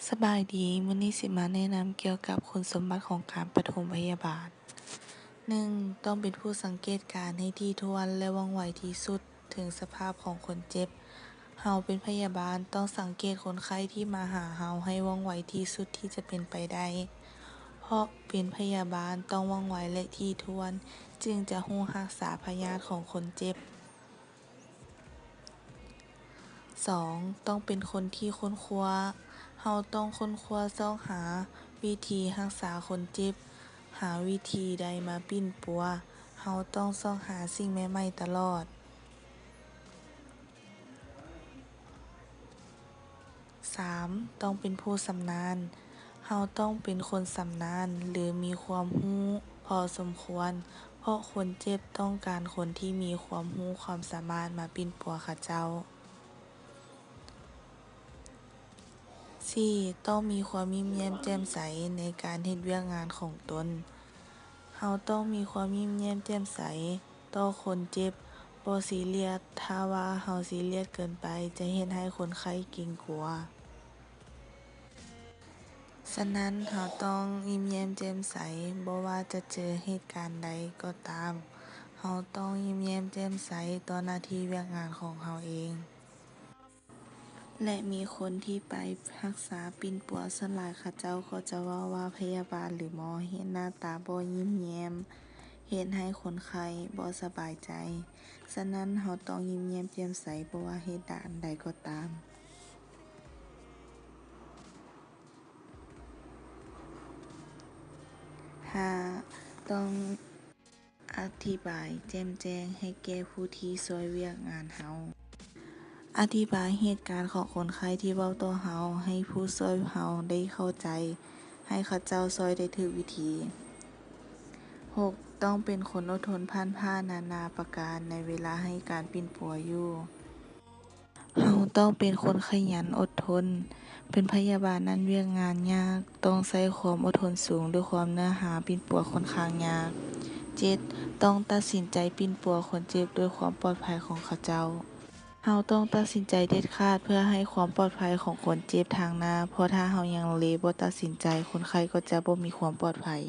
สบายดี มื้อนี้สิมาแนะนำเกี่ยวกับคุณสมบัติของการปฐมพยาบาล 1. ต้องเป็นผู้สังเกตการณ์ให้ถี่ถ้วนและว่องไวที่สุดถึงสภาพของคนเจ็บ เราเป็นพยาบาลต้องสังเกตคนไข้ที่มาหาเราให้ว่องไวที่สุดที่จะเป็นไปได้ เพราะเป็นพยาบาลต้องว่องไวและถี่ถ้วน จึงจะรู้รักษาพยาธิของคนเจ็บ 2. ต้องเป็นคนที่ค้นคว้า เราต้องค้นคว้าเสาะหาวิธีรักษาคนเจ็บ หาวิธีใดมาปิ้นปัว เราต้องเสาะหาสิ่งใหม่ๆตลอด 3. ต้องเป็นผู้ชำนาญ เราต้องเป็นคนชำนาญหรือมีความรู้พอสมควร เพราะคนเจ็บต้องการคนที่มีความรู้ความสามารถมาปิ้นปัวเขาเจ้า 4. ต้องมีความยิ้มแย้มแจ่มใสในการเฮ็ดเวียกงานของตน เราต้องมีความยิ้มแย้มแจ่มใสต่อคนเจ็บ บ่ซีเรียส ถ้าว่าเราซีเรียสเกินไปจะเฮ็ดให้คนไข้เกร็งกลัว ฉะนั้นเราต้องยิ้มแย้มแจ่มใสบ่ว่าจะเจอเหตุการณ์ใดก็ตาม เราต้องยิ้มแย้มแจ่มใสต่อหน้าที่เวียกงานของเราเอง และมีคนที่ไปรักษาปิ้นปัวส่วนหลายเขาเจ้าก็จะเว้าว่าพยาบาลหรือหมอเฮ็ดหน้าตาบ่ยิ้มแย้ม เฮ็ดให้คนไข้บ่สบายใจ ฉะนั้นเราต้องยิ้มแย้มแจ่มใสบ่ว่าเหตุการณ์ใดก็ตาม 5. ต้องอธิบายแจ่มแจ้งให้แก่ผู้ที่ช่วยเวียกงานเรา อธิบายเหตุการณ์ของคนไข้ที่เว้าต่อเราให้ผู้ช่วยเราได้เข้าใจ ให้เขาเจ้าช่วยได้ถูกวิธี 6. ต้องเป็นคนอดทนผ่านนานาประการในเวลาให้การปิ้นปัวอยู่ เราต้องเป็นคนขยันอดทน เป็นพยาบาลนั้นเวียกงานยาก ต้องใช้ความอดทนสูงด้วยความเนื้อหาปิ้นปัวค่อนข้างยาก 7. ต้องตัดสินใจปิ้นปัวคนเจ็บด้วยความปลอดภัยของเขาเจ้า เราต้องตัดสินใจเด็ดขาดเพื่อให้ความปลอดภัยของคนเจ็บทางหน้า เพราะถ้าเรายังลังเลบ่ตัดสินใจ คนไข้ก็จะบ่มีความปลอดภัย